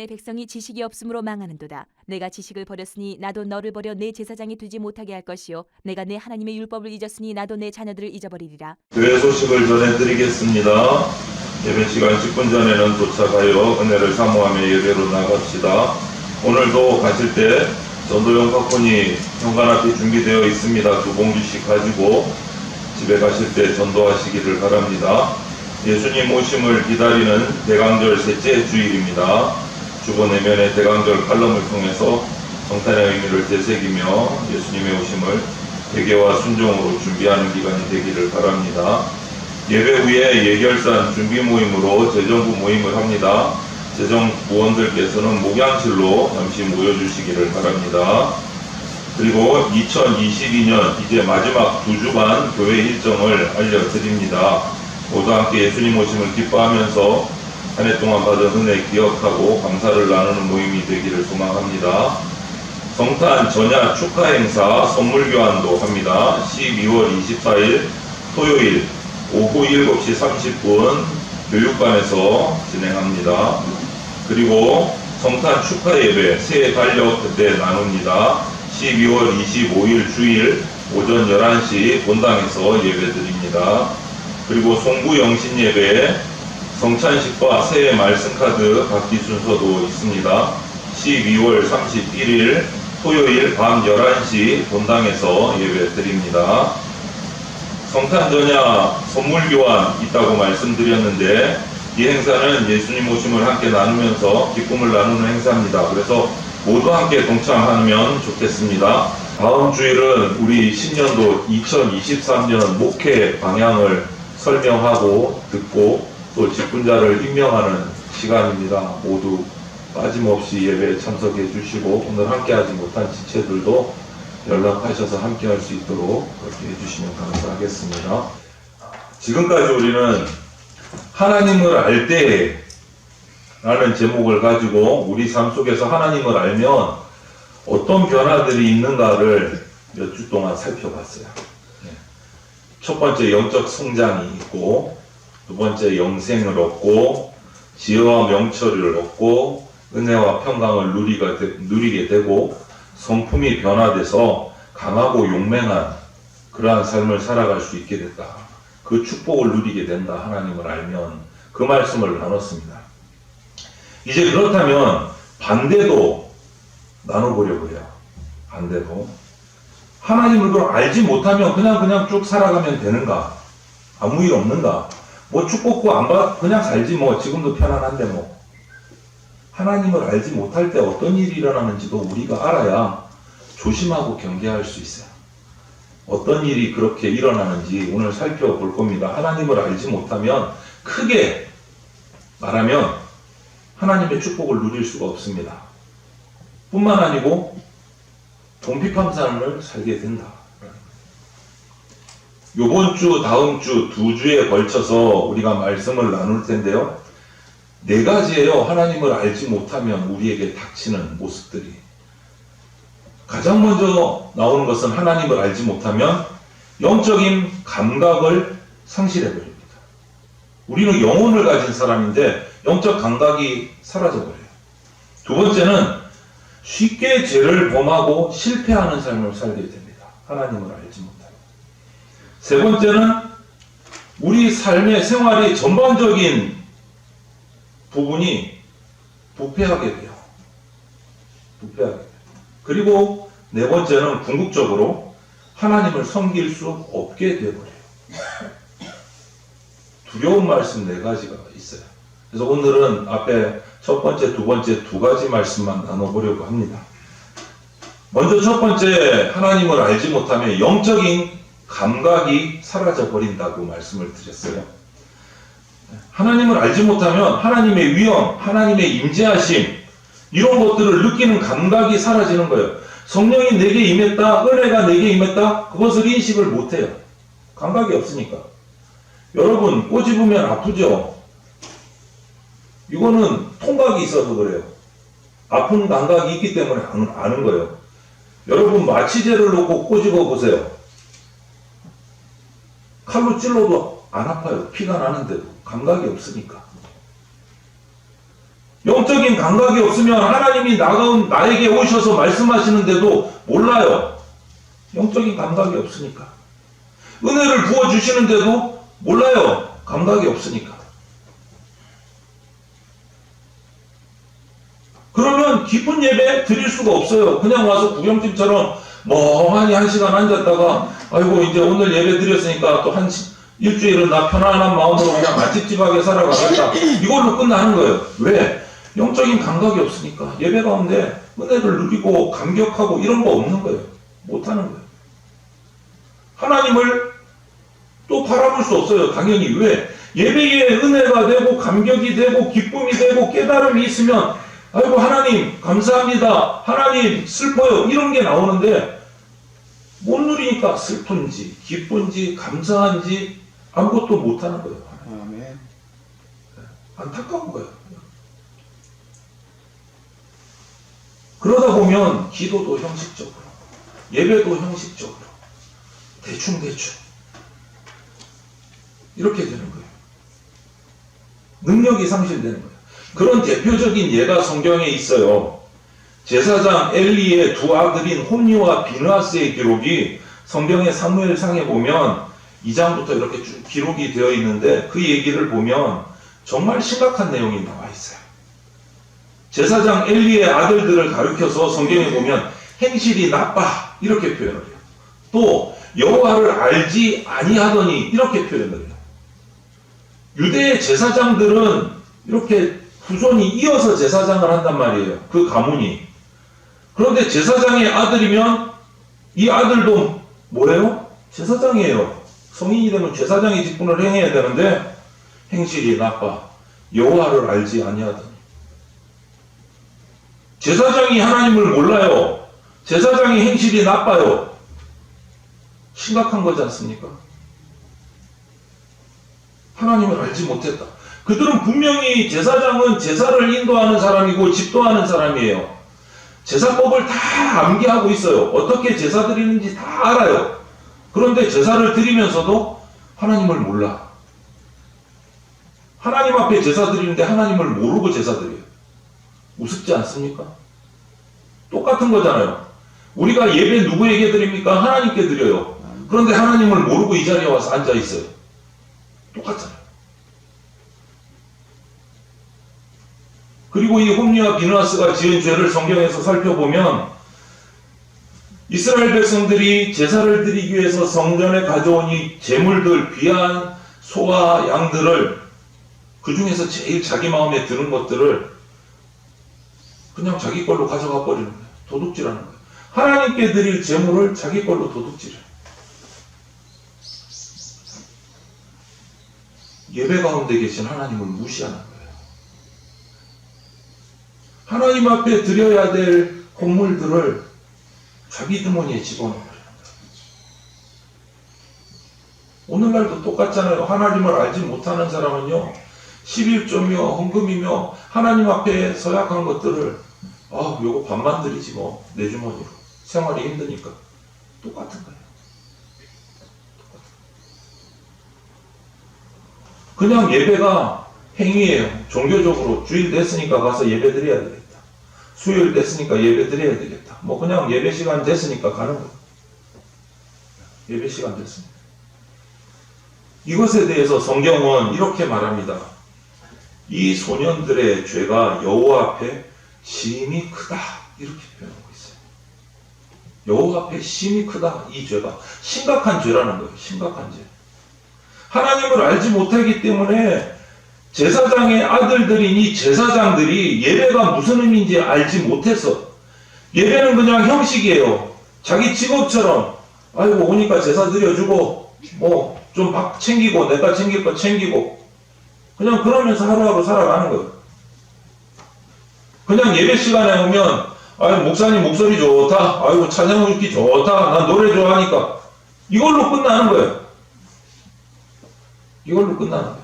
내 백성이 지식이 없으므로 망하는도다. 내가 지식을 버렸으니 나도 너를 버려 내 제사장이 되지 못하게 할 것이요 내가 내 하나님의 율법을 잊었으니 나도 내 자녀들을 잊어버리리라. 교회 소식을 전해드리겠습니다. 예배 시간 10분 전에는 도착하여 은혜를 사모하며 예배로 나갑시다. 오늘도 가실 때 전도용 팝콘이 현관 앞에 준비되어 있습니다. 2봉지씩 가지고 집에 가실 때 전도하시기를 바랍니다. 예수님 오심을 기다리는 대강절 셋째 주일입니다. 주보 내면의 대강절 칼럼을 통해서 성탄의 의미를 되새기며 예수님의 오심을 회개와 순종으로 준비하는 기간이 되기를 바랍니다. 예배 후에 예결산 준비 모임으로 재정부 모임을 합니다. 재정부원들께서는 목양실로 잠시 모여주시기를 바랍니다. 그리고 2022년 이제 마지막 2주간 교회 일정을 알려드립니다. 모두 함께 예수님 오심을 기뻐하면서 한 해 동안 받은 은혜 기억하고 감사를 나누는 모임이 되기를 소망합니다. 성탄 전야 축하 행사 선물 교환도 합니다. 12월 24일 토요일 오후 7시 30분 교육관에서 진행합니다. 그리고 성탄 축하 예배 새해 달력 그때 나눕니다. 12월 25일 주일 오전 11시 본당에서 예배드립니다. 그리고 송구 영신 예배 성찬식과 새해 말씀 카드 받기 순서도 있습니다. 12월 31일 토요일 밤 11시 본당에서 예배드립니다. 성탄 전야 선물 교환 있다고 말씀드렸는데 이 행사는 예수님 오심을 함께 나누면서 기쁨을 나누는 행사입니다. 그래서 모두 함께 동참하면 좋겠습니다. 다음 주일은 우리 신년도 2023년 목회 방향을 설명하고 듣고 또 직분자를 임명하는 시간입니다. 모두 빠짐없이 예배에 참석해 주시고 오늘 함께하지 못한 지체들도 연락하셔서 함께할 수 있도록 그렇게 해주시면 감사하겠습니다. 지금까지 우리는 하나님을 알 때 라는 제목을 가지고 우리 삶 속에서 하나님을 알면 어떤 변화들이 있는가를 몇 주 동안 살펴봤어요. 첫 번째 영적 성장이 있고, 두 번째 영생을 얻고, 지혜와 명철을 얻고, 은혜와 평강을 누리게 되고, 성품이 변화돼서 강하고 용맹한 그러한 삶을 살아갈 수 있게 됐다. 그 축복을 누리게 된다. 하나님을 알면 그 말씀을 나눴습니다. 이제 그렇다면 반대도 나눠보려고 해요. 반대도. 하나님을 그럼 알지 못하면 그냥 쭉 살아가면 되는가? 아무 일 없는가? 뭐 축복도 안 받, 그냥 살지 뭐. 지금도 편안한데 뭐. 하나님을 알지 못할 때 어떤 일이 일어나는지도 우리가 알아야 조심하고 경계할 수 있어요. 어떤 일이 그렇게 일어나는지 오늘 살펴볼 겁니다. 하나님을 알지 못하면 크게 말하면 하나님의 축복을 누릴 수가 없습니다. 뿐만 아니고 돈피팜 삶을 살게 된다. 요번 주, 다음 주, 2주에 걸쳐서 우리가 말씀을 나눌 텐데요. 4가지예요. 하나님을 알지 못하면 우리에게 닥치는 모습들이. 가장 먼저 나오는 것은 하나님을 알지 못하면 영적인 감각을 상실해버립니다. 우리는 영혼을 가진 사람인데 영적 감각이 사라져버려요. 두 번째는 쉽게 죄를 범하고 실패하는 삶을 살게 됩니다. 하나님을 알지 못하면. 세 번째는 우리 삶의 생활의 전반적인 부분이 부패하게 돼요. 부패하게 돼요. 그리고 네 번째는 궁극적으로 하나님을 섬길 수 없게 되어버려요. 두려운 말씀 4가지가 있어요. 그래서 오늘은 앞에 첫 번째, 두 번째 2가지 말씀만 나눠보려고 합니다. 먼저 첫 번째, 하나님을 알지 못하면 영적인 감각이 사라져버린다고 말씀을 드렸어요. 하나님을 알지 못하면 하나님의 위엄, 하나님의 임재하심 이런 것들을 느끼는 감각이 사라지는 거예요. 성령이 내게 임했다, 은혜가 내게 임했다, 그것을 인식을 못해요. 감각이 없으니까. 여러분 꼬집으면 아프죠? 이거는 통각이 있어서 그래요. 아픈 감각이 있기 때문에 아는 거예요. 여러분 마취제를 놓고 꼬집어 보세요. 칼로 찔러도 안 아파요. 피가 나는데도 감각이 없으니까. 영적인 감각이 없으면 하나님이 나에게 오셔서 말씀하시는데도 몰라요. 영적인 감각이 없으니까. 은혜를 부어주시는데도 몰라요. 감각이 없으니까. 그러면 기쁜 예배 드릴 수가 없어요. 그냥 와서 구경팀처럼 멍하니 1시간 앉았다가 아이고 이제 오늘 예배 드렸으니까 또 일주일은 나 편안한 마음으로 그냥 맛집집하게 살아가겠다. 이걸로 끝나는 거예요. 왜? 영적인 감각이 없으니까. 예배 가운데 은혜를 누리고 감격하고 이런 거 없는 거예요. 못하는 거예요. 하나님을 또 바라볼 수 없어요. 당연히. 왜? 예배에 은혜가 되고 감격이 되고 기쁨이 되고 깨달음이 있으면 아이고 하나님 감사합니다. 하나님 슬퍼요. 이런 게 나오는데 못 누리니까 슬픈지 기쁜지 감사한지 아무것도 못하는 거예요. 아멘. 안타까운 거예요. 그러다 보면 기도도 형식적으로 예배도 형식적으로 대충 이렇게 되는 거예요. 능력이 상실되는 거예요. 그런 대표적인 예가 성경에 있어요. 제사장 엘리의 두 아들인 홈니와 비느하스의 기록이 성경의 사무엘상에 보면 2장부터 이렇게 쭉 기록이 되어 있는데 그 얘기를 보면 정말 심각한 내용이 나와 있어요. 제사장 엘리의 아들들을 가리켜서 성경에 보면 행실이 나빠 이렇게 표현을 해요. 또 여호와를 알지 아니하더니 이렇게 표현을 해요. 유대의 제사장들은 이렇게 후손이 이어서 제사장을 한단 말이에요. 그 가문이. 그런데 제사장의 아들이면 이 아들도 뭐래요? 제사장이에요. 성인이 되면 제사장의 직분을 행해야 되는데 행실이 나빠. 여호와를 알지 아니하더니. 제사장이 하나님을 몰라요. 제사장의 행실이 나빠요. 심각한 거지 않습니까? 하나님을 알지 못했다. 그들은 분명히 제사장은 제사를 인도하는 사람이고 집도하는 사람이에요. 제사법을 다 암기하고 있어요. 어떻게 제사 드리는지 다 알아요. 그런데 제사를 드리면서도 하나님을 몰라. 하나님 앞에 제사 드리는데 하나님을 모르고 제사 드려요. 우습지 않습니까? 똑같은 거잖아요. 우리가 예배 누구에게 드립니까? 하나님께 드려요. 그런데 하나님을 모르고 이 자리에 와서 앉아 있어요. 똑같잖아요. 그리고 이 홈니와 비느하스가 지은 죄를 성경에서 살펴보면 이스라엘 백성들이 제사를 드리기 위해서 성전에 가져온 이 제물들, 귀한 소와 양들을 그 중에서 제일 자기 마음에 드는 것들을 그냥 자기 걸로 가져가 버리는 거예요. 도둑질하는 거예요. 하나님께 드릴 제물을 자기 걸로 도둑질해요. 예배 가운데 계신 하나님을 무시하는 거예요. 하나님 앞에 드려야 될 곡물들을 자기 주머니에 집어넣어버리는 거예요. 오늘날도 똑같잖아요. 하나님을 알지 못하는 사람은요, 11조며 헌금이며 하나님 앞에 서약한 것들을 요거 반만 드리지 뭐 내 주머니로. 생활이 힘드니까. 똑같은 거예요. 그냥 예배가 행위예요. 종교적으로 주일 됐으니까 가서 예배 드려야 되겠다. 수요일 됐으니까 예배 드려야 되겠다. 뭐 그냥 예배 시간 됐으니까 가는 거예요. 예배 시간 됐으니까. 이것에 대해서 성경은 이렇게 말합니다. 이 소년들의 죄가 여호와 앞에 심히 크다. 이렇게 표현하고 있어요. 여호와 앞에 심히 크다. 이 죄가 심각한 죄라는 거예요. 심각한 죄. 하나님을 알지 못하기 때문에 제사장의 아들들인 이 제사장들이 예배가 무슨 의미인지 알지 못했어. 예배는 그냥 형식이에요. 자기 직업처럼 아이고 오니까 제사 드려주고 뭐 좀 밥 챙기고 내가 챙길 거 챙기고 그냥 그러면서 하루하루 살아가는 거예요. 그냥 예배 시간에 오면 아유 목사님 목소리 좋다. 아이고 찬양 읽기 좋다. 난 노래 좋아하니까 이걸로 끝나는 거예요. 이걸로 끝나는 거예요.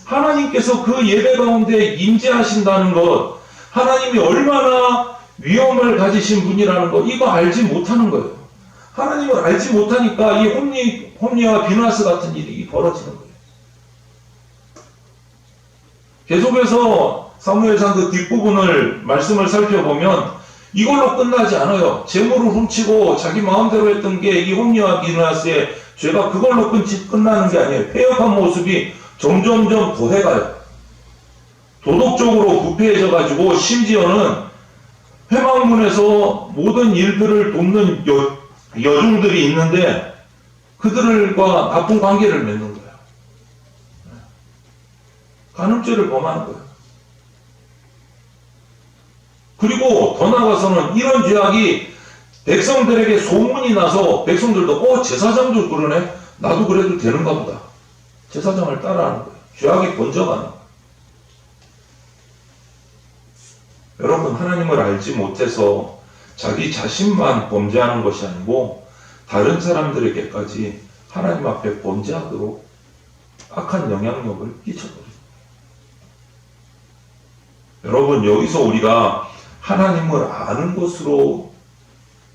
하나님께서 그 예배 가운데 임재하신다는 것, 하나님이 얼마나 위엄을 가지신 분이라는 것, 이거 알지 못하는 거예요. 하나님을 알지 못하니까 이 홈니와 비느하스 같은 일이 벌어지는 거예요. 계속해서 사무엘상 그 뒷부분을 말씀을 살펴보면 이걸로 끝나지 않아요. 재물을 훔치고 자기 마음대로 했던 게 이 홈리와 비느하스의 죄가 그걸로 끝나는 게 아니에요. 폐역한 모습이 점점점 더해가요. 도덕적으로 부패해져 가지고 심지어는 회막문에서 모든 일들을 돕는 여중들이 있는데 그들과 나쁜 관계를 맺는 거예요. 간음죄를 범하는 거예요. 그리고 더 나아가서는 이런 죄악이 백성들에게 소문이 나서 백성들도 제사장도 그러네? 나도 그래도 되는가 보다. 제사장을 따라하는 거예요. 죄악이 번져가는 거예요. 여러분, 하나님을 알지 못해서 자기 자신만 범죄하는 것이 아니고 다른 사람들에게까지 하나님 앞에 범죄하도록 악한 영향력을 끼쳐버립니다. 여러분, 여기서 우리가 하나님을 아는 것으로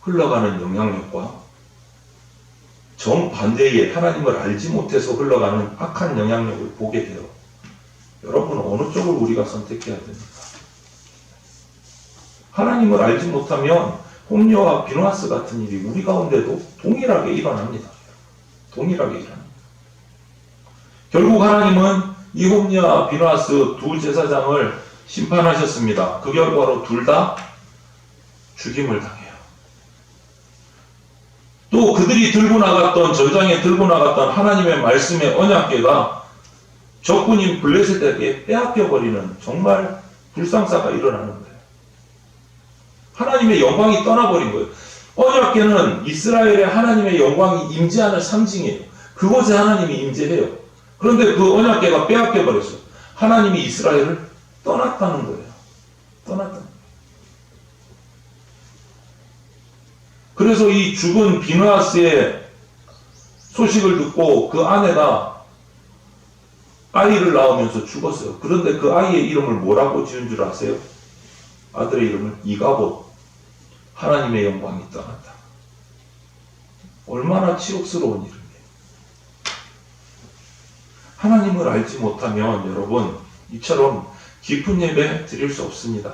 흘러가는 영향력과 정반대의 하나님을 알지 못해서 흘러가는 악한 영향력을 보게 돼요. 여러분, 어느 쪽을 우리가 선택해야 됩니까? 하나님을 알지 못하면 홈리와 비느하스 같은 일이 우리 가운데도 동일하게 일어납니다. 동일하게 일어납니다. 결국 하나님은 이 홈리와 비느하스 두 제사장을 심판하셨습니다. 그 결과로 둘 다 죽임을 당해요. 또 그들이 들고 나갔던, 전장에 들고 나갔던 하나님의 말씀의 언약궤가 적군인 블레셋에게 빼앗겨버리는 정말 불상사가 일어나는 거예요. 하나님의 영광이 떠나버린 거예요. 언약궤는 이스라엘의 하나님의 영광이 임재하는 상징이에요. 그곳에 하나님이 임재해요. 그런데 그 언약궤가 빼앗겨버렸어요. 하나님이 이스라엘을 떠났다는 거예요. 떠났다는 거예요. 그래서 이 죽은 비느하스의 소식을 듣고 그 아내가 아이를 낳으면서 죽었어요. 그런데 그 아이의 이름을 뭐라고 지은 줄 아세요? 아들의 이름을 이가봇, 하나님의 영광이 떠났다. 얼마나 치욕스러운 이름이에요. 하나님을 알지 못하면 여러분, 이처럼 깊은 예배 드릴 수 없습니다.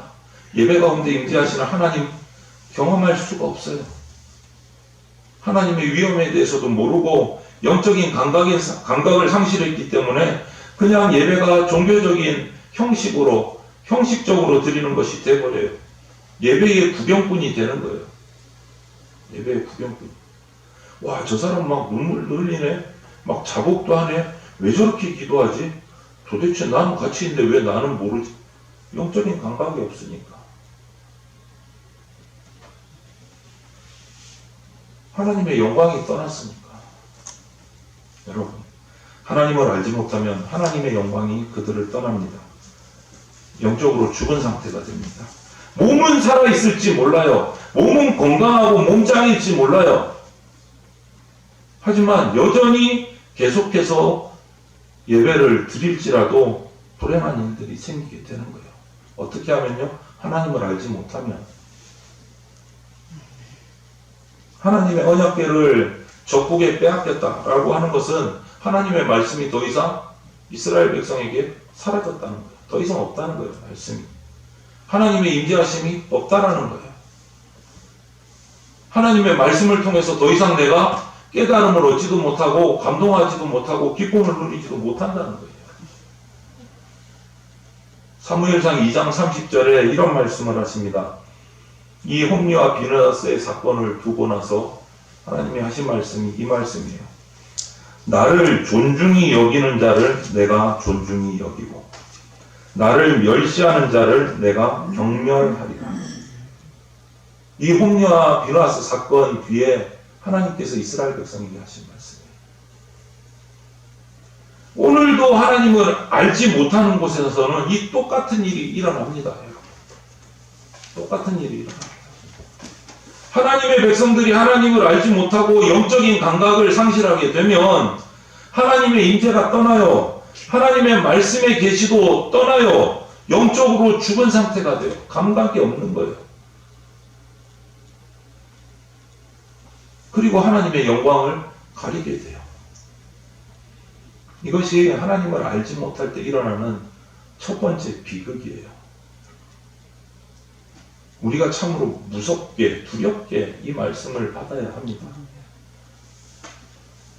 예배 가운데 임재하시는 하나님 경험할 수가 없어요. 하나님의 위엄에 대해서도 모르고 영적인 감각을 상실했기 때문에 그냥 예배가 종교적인 형식적으로 드리는 것이 되어버려요. 예배의 구경꾼이 되는 거예요. 예배의 구경꾼. 와, 저 사람 막 눈물 흘리네. 막 자복도 하네. 왜 저렇게 기도하지? 도대체 나는 같이 있는데 왜 나는 모르지? 영적인 감각이 없으니까. 하나님의 영광이 떠났으니까. 여러분, 하나님을 알지 못하면 하나님의 영광이 그들을 떠납니다. 영적으로 죽은 상태가 됩니다. 몸은 살아있을지 몰라요. 몸은 건강하고 몸짱일지 몰라요. 하지만 여전히 계속해서 예배를 드릴지라도 불행한 일들이 생기게 되는 거예요. 어떻게 하면요? 하나님을 알지 못하면. 하나님의 언약궤를 적국에 빼앗겼다라고 하는 것은 하나님의 말씀이 더 이상 이스라엘 백성에게 사라졌다는 거예요. 더 이상 없다는 거예요. 말씀이. 하나님의 임재하심이 없다라는 거예요. 하나님의 말씀을 통해서 더 이상 내가 깨달음을 얻지도 못하고 감동하지도 못하고 기쁨을 누리지도 못한다는 거예요. 사무엘상 2장 30절에 이런 말씀을 하십니다. 이 홈리와 비느하스의 사건을 두고 나서 하나님이 하신 말씀이 이 말씀이에요. 나를 존중히 여기는 자를 내가 존중히 여기고 나를 멸시하는 자를 내가 경멸하리라. 이 홈리와 비느하스 사건 뒤에 하나님께서 이스라엘 백성에게 하신 말씀이에요. 오늘도 하나님을 알지 못하는 곳에서는 이 똑같은 일이 일어납니다. 여러분. 똑같은 일이 일어납니다. 하나님의 백성들이 하나님을 알지 못하고 영적인 감각을 상실하게 되면 하나님의 임재가 떠나요. 하나님의 말씀의 계시도 떠나요. 영적으로 죽은 상태가 돼요. 감각이 없는 거예요. 그리고 하나님의 영광을 가리게 돼요. 이것이 하나님을 알지 못할 때 일어나는 첫 번째 비극이에요. 우리가 참으로 무섭게 두렵게 이 말씀을 받아야 합니다.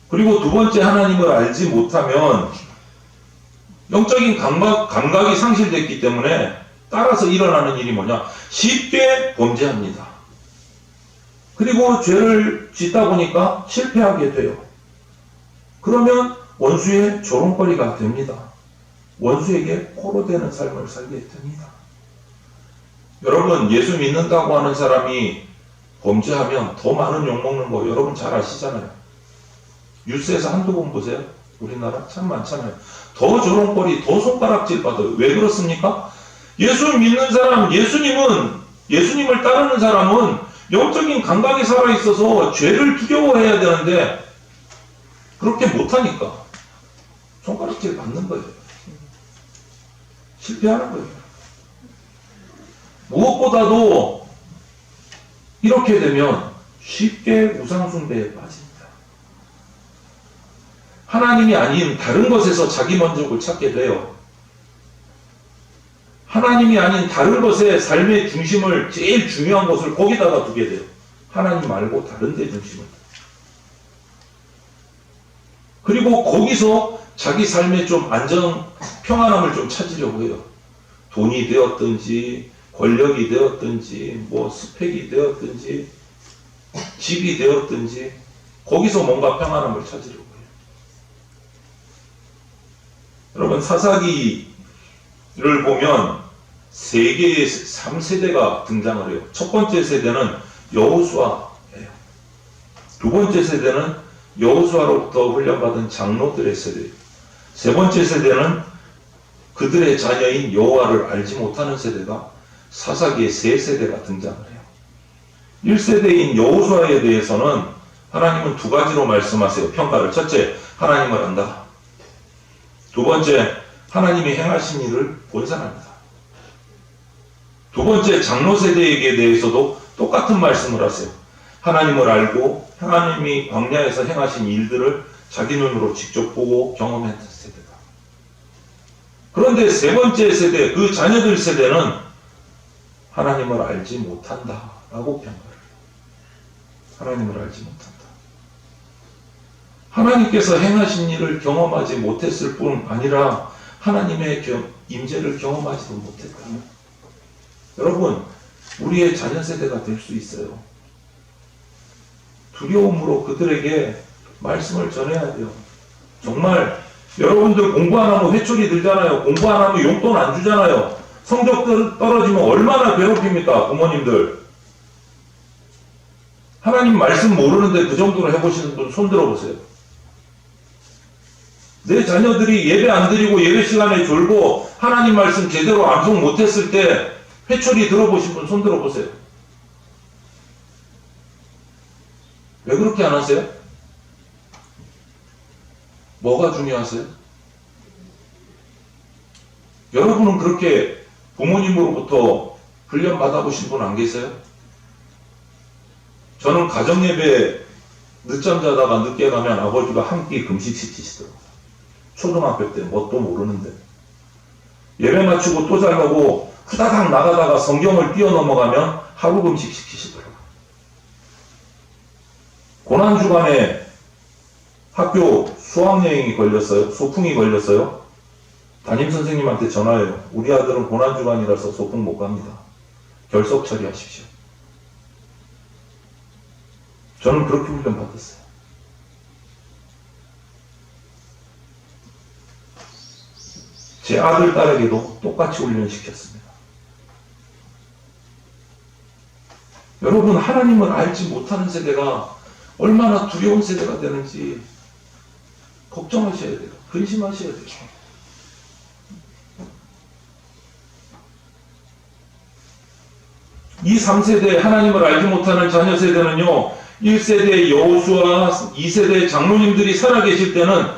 그리고 두 번째, 하나님을 알지 못하면 영적인 감각이 상실됐기 때문에 따라서 일어나는 일이 뭐냐? 쉽게 범죄합니다. 그리고 죄를 짓다 보니까 실패하게 돼요. 그러면 원수의 조롱거리가 됩니다. 원수에게 포로되는 삶을 살게 됩니다. 여러분, 예수 믿는다고 하는 사람이 범죄하면 더 많은 욕먹는 거 여러분 잘 아시잖아요. 뉴스에서 한두 번 보세요. 우리나라 참 많잖아요. 더 조롱거리, 더 손가락질 받아요. 왜 그렇습니까? 예수 믿는 사람, 예수님을 따르는 사람은 영적인 감각이 살아있어서 죄를 두려워해야 되는데 그렇게 못하니까 손가락질 받는 거예요. 실패하는 거예요. 무엇보다도 이렇게 되면 쉽게 우상숭배에 빠집니다. 하나님이 아닌 다른 것에서 자기 만족을 찾게 돼요. 하나님이 아닌 다른 것에 삶의 중심을, 제일 중요한 것을 거기다가 두게 돼요. 하나님 말고 다른 데 중심을. 그리고 거기서 자기 삶의 좀 평안함을 좀 찾으려고 해요. 돈이 되었든지 권력이 되었든지 뭐 스펙이 되었든지 집이 되었든지 거기서 뭔가 평안함을 찾으려고 해요. 여러분, 사사기를 보면 세계의 3세대가 등장을 해요. 첫 번째 세대는 여호수아예요. 두 번째 세대는 여호수아로부터 훈련받은 장로들의 세대예요. 세 번째 세대는 그들의 자녀인 여호와를 알지 못하는 세대가 사사기의 세 세대가 등장을 해요. 1세대인 여호수아에 대해서는 하나님은 두 가지로 말씀하세요. 평가를. 첫째, 하나님을 안다. 두 번째, 하나님이 행하신 일을 본산합니다. 두 번째, 장로 세대에게 대해서도 똑같은 말씀을 하세요. 하나님을 알고 하나님이 광야에서 행하신 일들을 자기 눈으로 직접 보고 경험했던 세대다. 그런데 세 번째 세대, 그 자녀들 세대는 하나님을 알지 못한다라고 평가를 해요. 하나님을 알지 못한다. 하나님께서 행하신 일을 경험하지 못했을 뿐 아니라 하나님의 임재를 경험하지도 못했다. 여러분, 우리의 자녀 세대가 될 수 있어요. 두려움으로 그들에게 말씀을 전해야 돼요. 정말 여러분들 공부 안 하면 회초리 들잖아요. 공부 안 하면 용돈 안 주잖아요. 성적 떨어지면 얼마나 괴롭힙니까, 부모님들. 하나님 말씀 모르는데 그 정도로 해보시는 분 손 들어보세요. 내 자녀들이 예배 안 드리고 예배 시간에 졸고 하나님 말씀 제대로 암송 못했을 때 회초리 들어보신 분 손 들어보세요. 왜 그렇게 안 하세요? 뭐가 중요하세요? 여러분은 그렇게 부모님으로부터 훈련 받아보신 분 안 계세요? 저는 가정예배 늦잠 자다가 늦게 가면 아버지가 한 끼 금식시키시더라고요. 초등학교 때 뭣도 모르는데. 예배 마치고 또 자려고 후다닥 나가다가 성경을 뛰어넘어가면 하루 금식시키시더라고요. 고난주간에 학교 수학여행이 걸렸어요. 소풍이 걸렸어요. 담임선생님한테 전화해요. 우리 아들은 고난주간이라서 소풍 못 갑니다. 결석 처리하십시오. 저는 그렇게 훈련 받았어요. 제 아들, 딸에게도 똑같이 훈련시켰습니다. 여러분, 하나님을 알지 못하는 세대가 얼마나 두려운 세대가 되는지 걱정하셔야 돼요. 근심하셔야 돼요. 이 3세대 하나님을 알지 못하는 자녀 세대는요, 1세대 여호수아, 2세대 장로님들이 살아계실 때는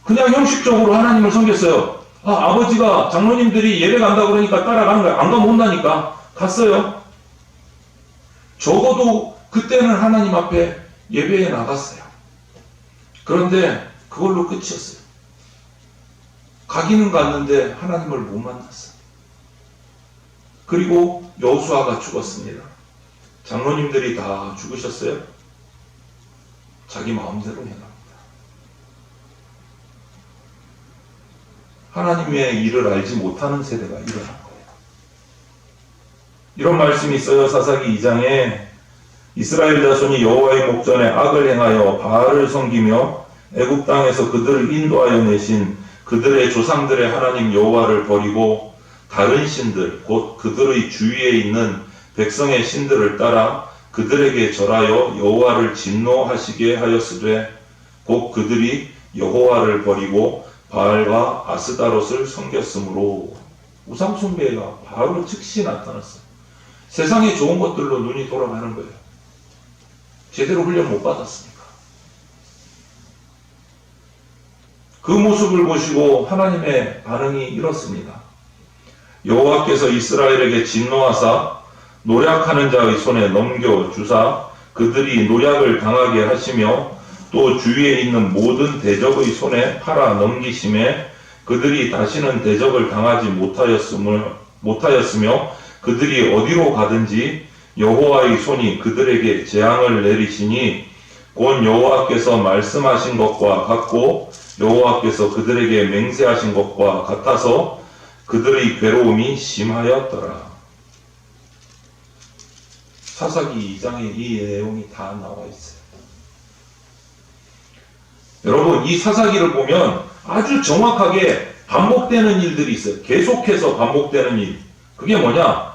그냥 형식적으로 하나님을 섬겼어요. 아버지가 장로님들이 예배 간다고 그러니까 따라가는 거야. 안 가면 혼나니까 갔어요. 적어도 그때는 하나님 앞에 예배에 나갔어요. 그런데 그걸로 끝이었어요. 가기는 갔는데 하나님을 못 만났어요. 그리고 여호수아가 죽었습니다. 장로님들이 다 죽으셨어요. 자기 마음대로 해갑니다. 하나님의 일을 알지 못하는 세대가 일어난 거예요. 이런 말씀이 있어요. 사사기 2장에 이스라엘 자손이 여호와의 목전에 악을 행하여 바알을 섬기며 애굽 땅에서 그들을 인도하여 내신 그들의 조상들의 하나님 여호와를 버리고 다른 신들 곧 그들의 주위에 있는 백성의 신들을 따라 그들에게 절하여 여호와를 진노하시게 하였으되 곧 그들이 여호와를 버리고 바알과 아스다롯을 섬겼으므로 우상 숭배가 바로 즉시 나타났어요. 세상에 좋은 것들로 눈이 돌아가는 거예요. 제대로 훈련 못 받았으니까. 그 모습을 보시고 하나님의 반응이 이렇습니다. 여호와께서 이스라엘에게 진노하사 노략하는 자의 손에 넘겨주사 그들이 노략을 당하게 하시며 또 주위에 있는 모든 대적의 손에 팔아 넘기심에 그들이 다시는 대적을 당하지 못하였으며 그들이 어디로 가든지 여호와의 손이 그들에게 재앙을 내리시니 곧 여호와께서 말씀하신 것과 같고 여호와께서 그들에게 맹세하신 것과 같아서 그들의 괴로움이 심하였더라. 사사기 2장에 이 내용이 다 나와 있어요. 여러분, 이 사사기를 보면 아주 정확하게 반복되는 일들이 있어요. 계속해서 반복되는 일. 그게 뭐냐?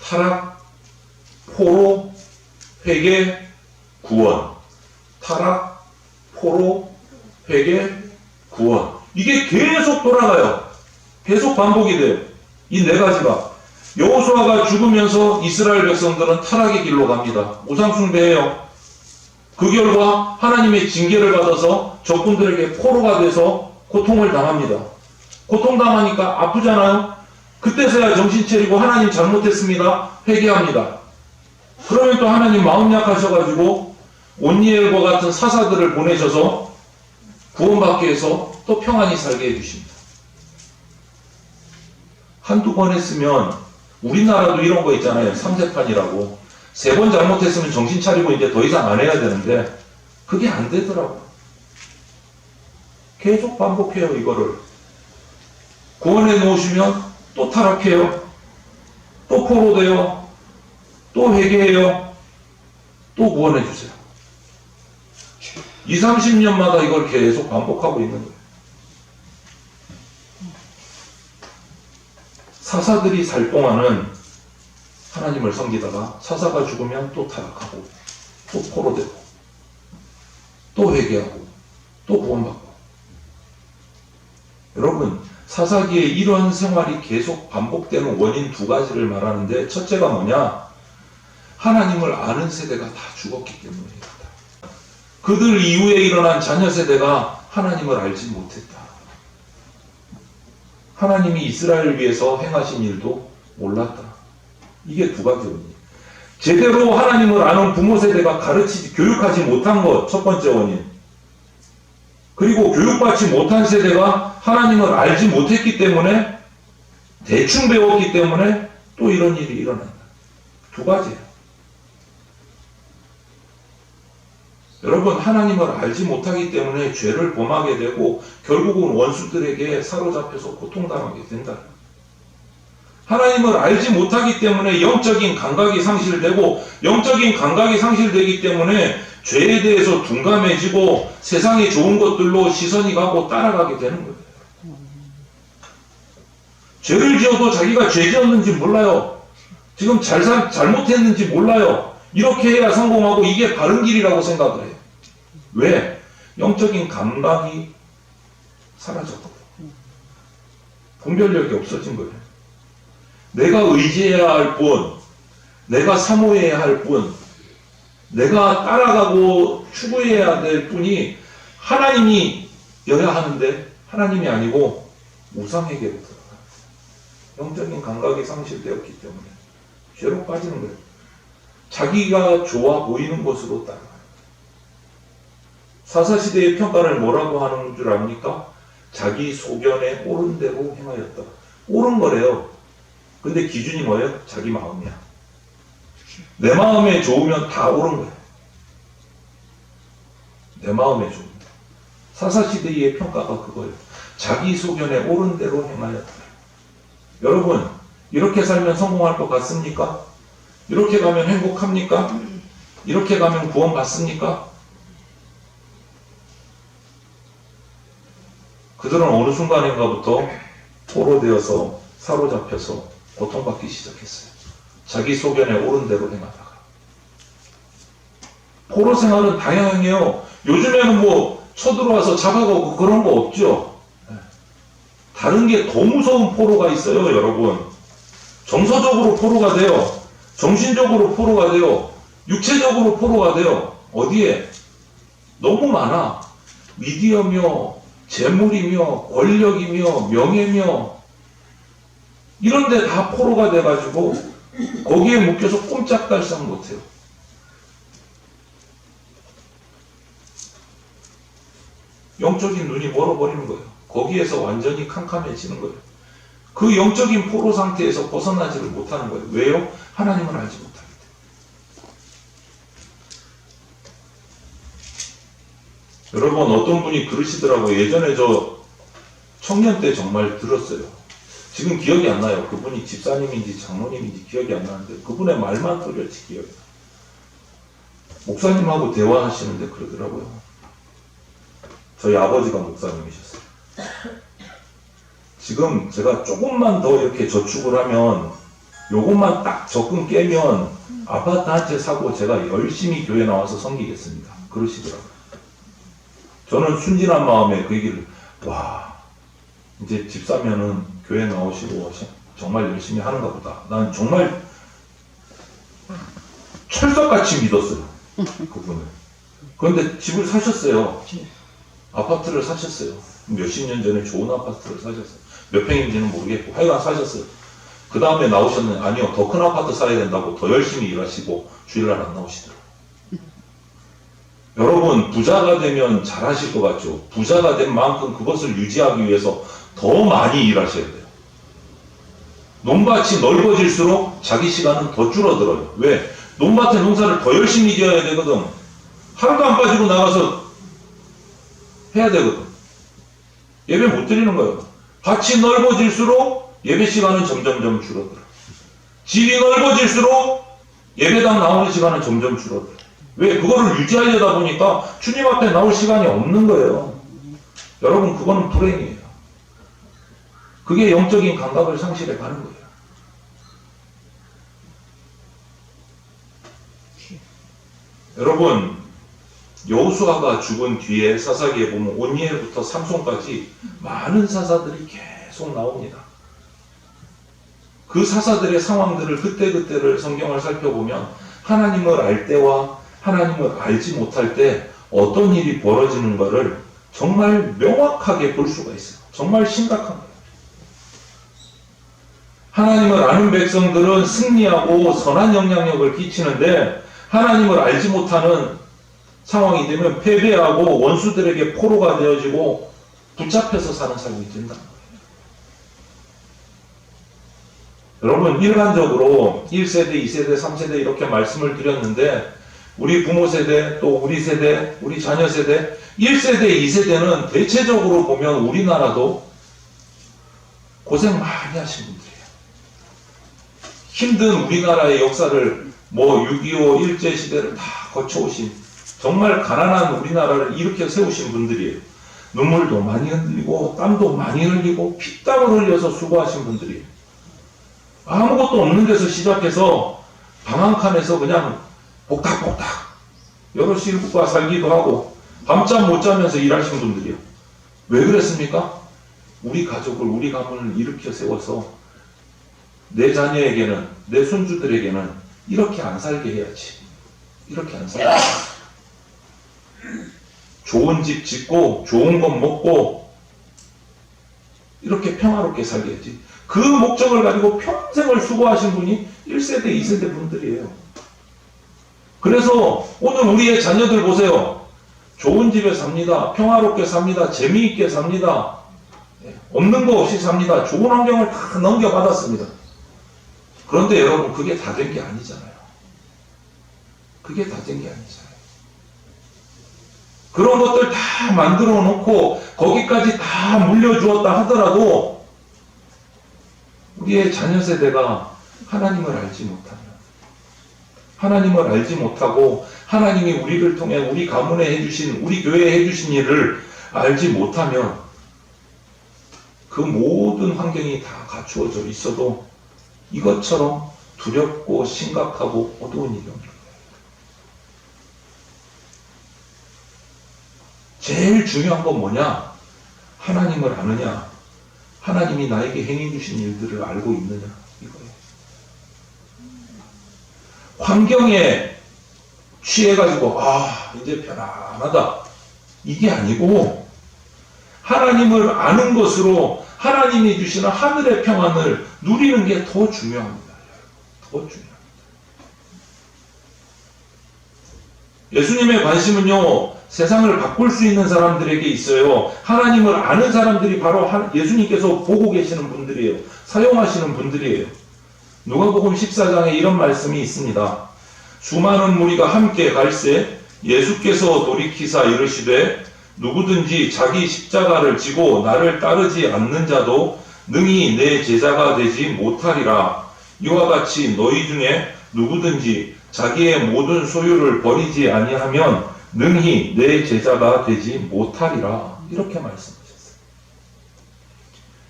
타락, 포로, 회개, 구원. 타락, 포로, 회개, 구원. 이게 계속 돌아가요. 계속 반복이 돼요. 이 네 가지가. 여호수아가 죽으면서 이스라엘 백성들은 타락의 길로 갑니다. 우상숭배해요. 그 결과 하나님의 징계를 받아서 적군들에게 포로가 돼서 고통을 당합니다. 고통당하니까 아프잖아요. 그때서야 정신 차리고 하나님 잘못했습니다. 회개합니다. 그러면 또 하나님 마음 약하셔가지고 온니엘과 같은 사사들을 보내셔서 구원받게 해서 또 평안히 살게 해주십니다. 한두 번 했으면 우리나라도 이런 거 있잖아요. 삼세판이라고. 3번 잘못했으면 정신 차리고 이제 더 이상 안 해야 되는데 그게 안 되더라고요. 계속 반복해요. 이거를. 구원해 놓으시면 또 타락해요. 또 포로돼요. 또 회개해요. 또 구원해 주세요. 20, 30년마다 이걸 계속 반복하고 있는 거예요. 사사들이 살 동안은 하나님을 섬기다가 사사가 죽으면 또 타락하고 또 포로되고 또 회개하고 또 구원받고. 여러분, 사사기에 이런 생활이 계속 반복되는 원인 2가지를 말하는데, 첫째가 뭐냐? 하나님을 아는 세대가 다 죽었기 때문입니다. 그들 이후에 일어난 자녀 세대가 하나님을 알지 못했다. 하나님이 이스라엘을 위해서 행하신 일도 몰랐다. 이게 2가지 원인. 제대로 하나님을 아는 부모 세대가 교육하지 못한 것, 첫 번째 원인. 그리고 교육받지 못한 세대가 하나님을 알지 못했기 때문에, 대충 배웠기 때문에 또 이런 일이 일어난다. 2가지예요. 여러분, 하나님을 알지 못하기 때문에 죄를 범하게 되고 결국은 원수들에게 사로잡혀서 고통당하게 된다. 하나님을 알지 못하기 때문에 영적인 감각이 상실되고, 영적인 감각이 상실되기 때문에 죄에 대해서 둔감해지고 세상의 좋은 것들로 시선이 가고 따라가게 되는 거예요. 죄를 지어도 자기가 죄 지었는지 몰라요. 지금 잘못했는지 몰라요. 이렇게 해야 성공하고 이게 바른 길이라고 생각을 해요. 왜? 영적인 감각이 사라졌거든요. 분별력이 없어진 거예요. 내가 의지해야 할 뿐, 내가 사모해야 할 뿐, 내가 따라가고 추구해야 될 뿐이 하나님이여야 하는데 하나님이 아니고 우상에게로 들어가요. 영적인 감각이 상실되었기 때문에 죄로 빠지는 거예요. 자기가 좋아 보이는 것으로 따라가요. 사사시대의 평가를 뭐라고 하는 줄 압니까? 자기 소견에 옳은 대로 행하였다. 옳은 거래요. 근데 기준이 뭐예요? 자기 마음이야. 내 마음에 좋으면 다 옳은 거예요. 내 마음에 좋으면. 사사시대의 평가가 그거예요. 자기 소견에 옳은 대로 행하였다. 여러분, 이렇게 살면 성공할 것 같습니까? 이렇게 가면 행복합니까? 이렇게 가면 구원 받습니까? 그들은 어느 순간인가부터 포로되어서 사로잡혀서 고통받기 시작했어요. 자기 소견에 옳은 대로 행하다가. 포로 생활은 다양해요. 요즘에는 뭐 쳐들어와서 잡아가고 그런 거 없죠. 다른 게 더 무서운 포로가 있어요, 여러분. 정서적으로 포로가 돼요. 정신적으로 포로가 돼요. 육체적으로 포로가 돼요. 어디에? 너무 많아. 미디어며 재물이며 권력이며 명예며 이런 데 다 포로가 돼가지고 거기에 묶여서 꼼짝달싹 못해요. 영적인 눈이 멀어버리는 거예요. 거기에서 완전히 캄캄해지는 거예요. 그 영적인 포로 상태에서 벗어나지를 못하는 거예요. 왜요? 하나님을 알지 못하기 때문에. 여러분, 어떤 분이 그러시더라고요. 예전에 저 청년 때 정말 들었어요. 지금 기억이 안 나요. 그분이 집사님인지 장로님인지 기억이 안 나는데 그분의 말만 또렷이 기억이 나요. 목사님하고 대화하시는데 그러더라고요. 저희 아버지가 목사님이셨어요. 지금 제가 조금만 더 이렇게 저축을 하면 요것만 딱 적금 깨면 아파트 한 채 사고 제가 열심히 교회 나와서 섬기겠습니다. 그러시더라고요. 저는 순진한 마음에 그 얘기를 와 이제 집 사면은 교회 나오시고 정말 열심히 하는가 보다. 난 정말 철석같이 믿었어요. 그분을. 그런데 집을 사셨어요. 아파트를 사셨어요. 몇십 년 전에 좋은 아파트를 사셨어요. 몇 평인지는 모르겠고 하여간 사셨어요. 그 다음에 나오셨는데 아니요, 더 큰 아파트 사야 된다고 더 열심히 일하시고 주일날 안 나오시더라고요. 여러분, 부자가 되면 잘하실 것 같죠? 부자가 된 만큼 그것을 유지하기 위해서 더 많이 일하셔야 돼요. 논밭이 넓어질수록 자기 시간은 더 줄어들어요. 왜? 논밭의 농사를 더 열심히 지어야 되거든. 하루도 안 빠지고 나가서 해야 되거든. 예배 못 드리는 거예요. 밭이 넓어질수록 예배 시간은 점점점 줄어들어요. 집이 넓어질수록 예배당 나오는 시간은 점점 줄어들어요. 왜? 그거를 유지하려다 보니까 주님 앞에 나올 시간이 없는 거예요. 여러분, 그거는 불행이에요. 그게 영적인 감각을 상실해 가는 거예요. 여러분, 여호수아가 죽은 뒤에 사사기에 보면 온니엘부터 삼손까지 많은 사사들이 계속 나옵니다. 그 사사들의 상황들을 그때그때를 성경을 살펴보면 하나님을 알 때와 하나님을 알지 못할 때 어떤 일이 벌어지는 것을 정말 명확하게 볼 수가 있어요. 정말 심각한 거예요. 하나님을 아는 백성들은 승리하고 선한 영향력을 끼치는데 하나님을 알지 못하는 상황이 되면 패배하고 원수들에게 포로가 되어지고 붙잡혀서 사는 삶이 된다는 거예요. 여러분, 일반적으로 1세대, 2세대, 3세대 이렇게 말씀을 드렸는데 우리 부모 세대, 또 우리 세대, 우리 자녀 세대, 1세대, 2세대는 대체적으로 보면 우리나라도 고생 많이 하신 분들이에요. 힘든 우리나라의 역사를 6.25 일제시대를 다 거쳐오신 정말 가난한 우리나라를 일으켜 세우신 분들이에요. 눈물도 많이 흘리고 땀도 많이 흘리고 피땀을 흘려서 수고하신 분들이에요. 아무것도 없는 데서 시작해서 방 한 칸에서 그냥 복닥복닥 여럿이 일국과 살기도 하고 밤잠 못 자면서 일하신 분들이에요. 왜 그랬습니까? 우리 가족을, 우리 가문을 일으켜 세워서 내 자녀에게는, 내 손주들에게는 이렇게 안 살게 해야지. 이렇게 안 살게 해야지. 좋은 집 짓고 좋은 것 먹고 이렇게 평화롭게 살게 해야지. 그 목적을 가지고 평생을 수고하신 분이 1세대, 2세대 분들이에요. 그래서 오늘 우리의 자녀들 보세요. 좋은 집에 삽니다. 평화롭게 삽니다. 재미있게 삽니다. 없는 거 없이 삽니다. 좋은 환경을 다 넘겨받았습니다. 그런데 여러분, 그게 다 된 게 아니잖아요. 그게 다 된 게 아니잖아요. 그런 것들 다 만들어 놓고 거기까지 다 물려주었다 하더라도 우리의 자녀 세대가 하나님을 알지 못하면, 하나님을 알지 못하고 하나님이 우리를 통해 우리 가문에 해주신, 우리 교회에 해주신 일을 알지 못하면 그 모든 환경이 다 갖추어져 있어도 이것처럼 두렵고 심각하고 어두운 일이 없는 거예요. 제일 중요한 건 뭐냐? 하나님을 아느냐? 하나님이 나에게 행해 주신 일들을 알고 있느냐? 이거예요. 환경에 취해가지고 이제 편안하다, 이게 아니고 하나님을 아는 것으로 하나님이 주시는 하늘의 평안을 누리는 게 더 중요합니다. 더 중요합니다. 예수님의 관심은요, 세상을 바꿀 수 있는 사람들에게 있어요. 하나님을 아는 사람들이 바로 예수님께서 보고 계시는 분들이에요. 사용하시는 분들이에요. 누가복음 14장에 이런 말씀이 있습니다. 수많은 무리가 함께 갈새 예수께서 돌이키사 이르시되 누구든지 자기 십자가를 지고 나를 따르지 않는 자도 능히 내 제자가 되지 못하리라. 이와 같이 너희 중에 누구든지 자기의 모든 소유를 버리지 아니하면 능히 내 제자가 되지 못하리라. 이렇게 말씀하셨어요.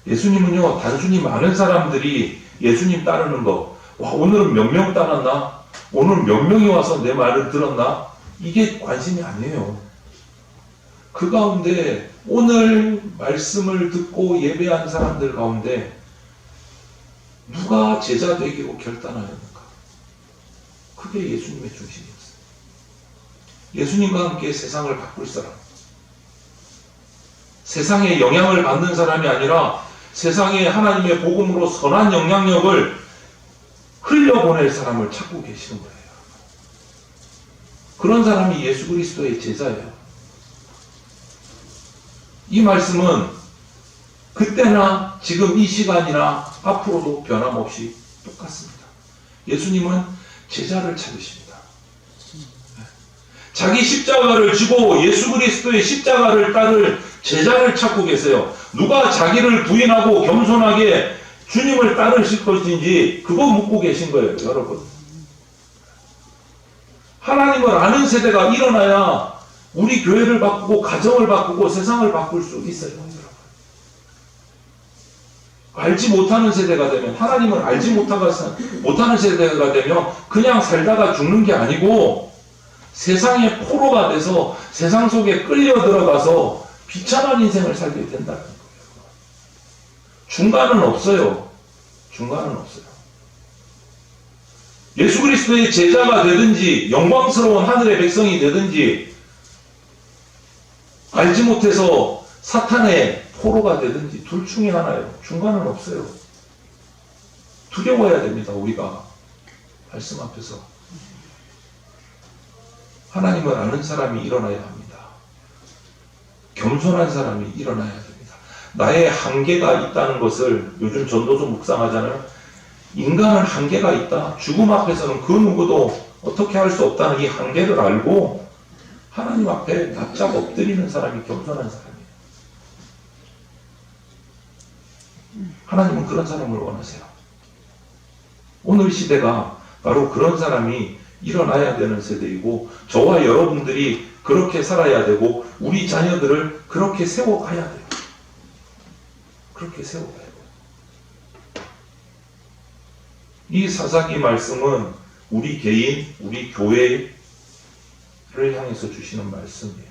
예수님은요, 단순히 많은 사람들이 예수님 따르는 거, 오늘은 몇 명 따랐나? 오늘 몇 명이 와서 내 말을 들었나? 이게 관심이 아니에요. 그 가운데 오늘 말씀을 듣고 예배한 사람들 가운데 누가 제자 되기로 결단하였는가? 그게 예수님의 중심이었어요. 예수님과 함께 세상을 바꿀 사람, 세상에 영향을 받는 사람이 아니라 세상에 하나님의 복음으로 선한 영향력을 흘려보낼 사람을 찾고 계시는 거예요. 그런 사람이 예수 그리스도의 제자예요. 이 말씀은 그때나 지금 이 시간이나 앞으로도 변함없이 똑같습니다. 예수님은 제자를 찾으십니다. 자기 십자가를 지고 예수 그리스도의 십자가를 따를 제자를 찾고 계세요. 누가 자기를 부인하고 겸손하게 주님을 따르실 것인지 그거 묻고 계신 거예요, 여러분. 하나님을 아는 세대가 일어나야 우리 교회를 바꾸고 가정을 바꾸고 세상을 바꿀 수 있어요, 여러분. 알지 못하는 세대가 되면, 하나님을 알지 못하는 세대가 되면 그냥 살다가 죽는 게 아니고 세상의 포로가 돼서 세상 속에 끌려 들어가서 비참한 인생을 살게 된다는 거예요. 중간은 없어요. 중간은 없어요. 예수 그리스도의 제자가 되든지 영광스러운 하늘의 백성이 되든지 알지 못해서 사탄의 포로가 되든지 둘 중에 하나예요. 중간은 없어요. 두려워야 됩니다. 우리가 말씀 앞에서 하나님을 아는 사람이 일어나야 합니다. 겸손한 사람이 일어나야 됩니다. 나의 한계가 있다는 것을 요즘 전도서 묵상하잖아요. 인간은 한계가 있다. 죽음 앞에서는 그 누구도 어떻게 할 수 없다는 이 한계를 알고 하나님 앞에 납작 엎드리는 사람이 겸손한 사람이에요. 하나님은 그런 사람을 원하세요. 오늘 시대가 바로 그런 사람이 일어나야 되는 세대이고 저와 여러분들이 그렇게 살아야 되고 우리 자녀들을 그렇게 세워가야 돼요. 그렇게 세워가야 돼요. 이 사사기 말씀은 우리 개인, 우리 교회를 향해서 주시는 말씀이에요.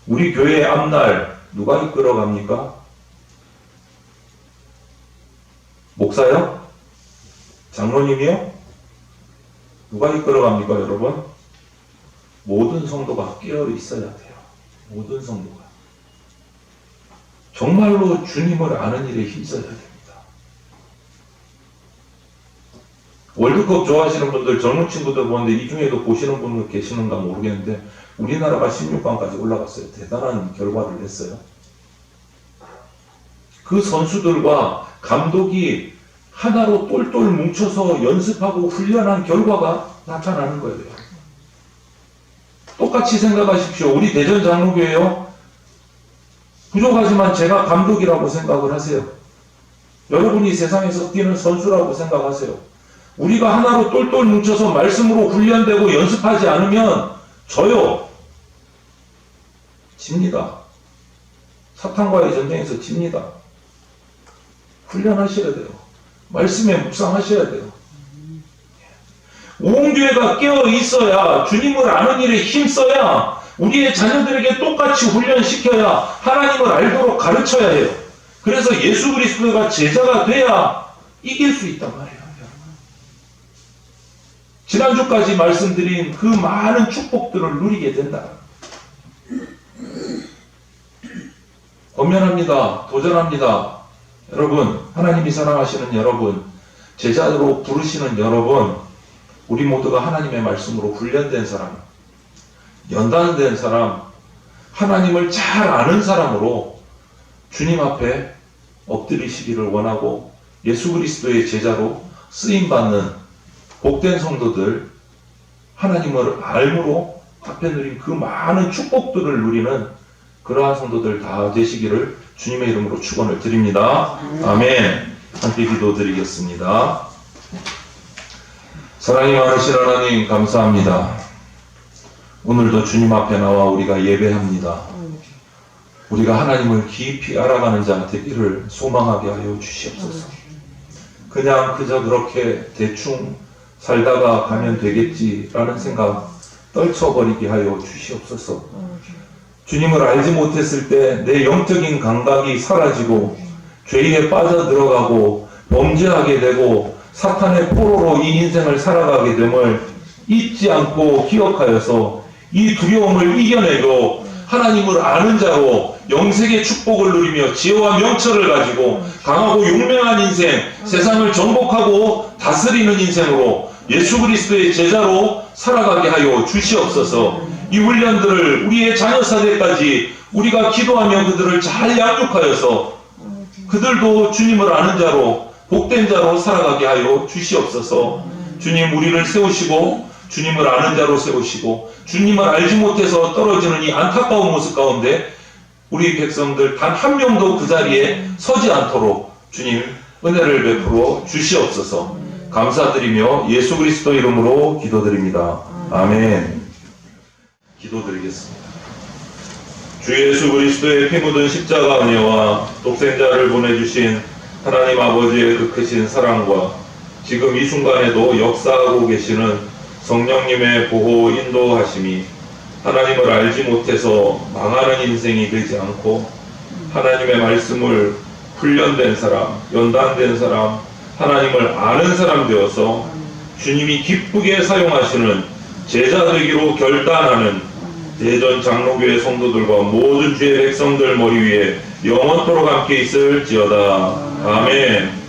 우리 교회의 앞날 누가 이끌어갑니까? 목사요? 장로님이요? 누가 이끌어갑니까, 여러분? 모든 성도가 깨어 있어야 돼요. 모든 성도가. 정말로 주님을 아는 일에 힘써야 됩니다. 월드컵 좋아하시는 분들, 젊은 친구들 보는데 이 중에도 보시는 분들 계시는가 모르겠는데 우리나라가 16강까지 올라갔어요. 대단한 결과를 냈어요. 그 선수들과 감독이 하나로 똘똘 뭉쳐서 연습하고 훈련한 결과가 나타나는 거예요. 똑같이 생각하십시오. 우리 대전 장로교회요. 부족하지만 제가 감독이라고 생각을 하세요. 여러분이 세상에서 뛰는 선수라고 생각하세요. 우리가 하나로 똘똘 뭉쳐서 말씀으로 훈련되고 연습하지 않으면 저요. 집니다. 사탄과의 전쟁에서 집니다. 훈련하셔야 돼요. 말씀에 묵상하셔야 돼요. 온 교회가 깨어 있어야, 주님을 아는 일에 힘써야, 우리의 자녀들에게 똑같이 훈련시켜야, 하나님을 알도록 가르쳐야 해요. 그래서 예수 그리스도가 제자가 돼야 이길 수 있단 말이에요. 지난주까지 말씀드린 그 많은 축복들을 누리게 된다. 권면합니다. 도전합니다. 여러분, 하나님이 사랑하시는 여러분, 제자로 부르시는 여러분, 우리 모두가 하나님의 말씀으로 훈련된 사람, 연단된 사람, 하나님을 잘 아는 사람으로 주님 앞에 엎드리시기를 원하고 예수 그리스도의 제자로 쓰임받는 복된 성도들, 하나님을 알므로 앞에 누린 그 많은 축복들을 누리는 그러한 성도들 다 되시기를 주님의 이름으로 축원을 드립니다. 아멘. 함께 기도드리겠습니다. 사랑이 많으신 하나님 감사합니다. 오늘도 주님 앞에 나와 우리가 예배합니다. 우리가 하나님을 깊이 알아가는 자 되기를 소망하게 하여 주시옵소서. 그냥 그저 그렇게 대충 살다가 가면 되겠지라는 생각 떨쳐버리게 하여 주시옵소서. 주님을 알지 못했을 때 내 영적인 감각이 사라지고 죄에 빠져들어가고 범죄하게 되고 사탄의 포로로 이 인생을 살아가게 됨을 잊지 않고 기억하여서 이 두려움을 이겨내고 하나님을 아는 자로 영생의 축복을 누리며 지혜와 명철을 가지고 강하고 용맹한 인생, 세상을 정복하고 다스리는 인생으로 예수 그리스도의 제자로 살아가게 하여 주시옵소서. 이 훈련들을 우리의 자녀 세대까지 우리가 기도하며 그들을 잘 양육하여서 그들도 주님을 아는 자로 복된 자로 살아가게 하여 주시옵소서. 주님, 우리를 세우시고 주님을 아는 자로 세우시고 주님을 알지 못해서 떨어지는 이 안타까운 모습 가운데 우리 백성들 단 한 명도 그 자리에 서지 않도록 주님 은혜를 베풀어 주시옵소서. 감사드리며 예수 그리스도 이름으로 기도드립니다. 아멘. 기도드리겠습니다. 주 예수 그리스도의 피 묻은 십자가 은혜와 독생자를 보내주신 하나님 아버지의 그 크신 사랑과 지금 이 순간에도 역사하고 계시는 성령님의 보호 인도하심이 하나님을 알지 못해서 망하는 인생이 되지 않고 하나님의 말씀을 훈련된 사람, 연단된 사람, 하나님을 아는 사람 되어서 주님이 기쁘게 사용하시는 제자 되기로 결단하는 대전 장로교회 성도들과 모든 주의 백성들 머리 위에 영원토록 함께 있을지어다. 아멘.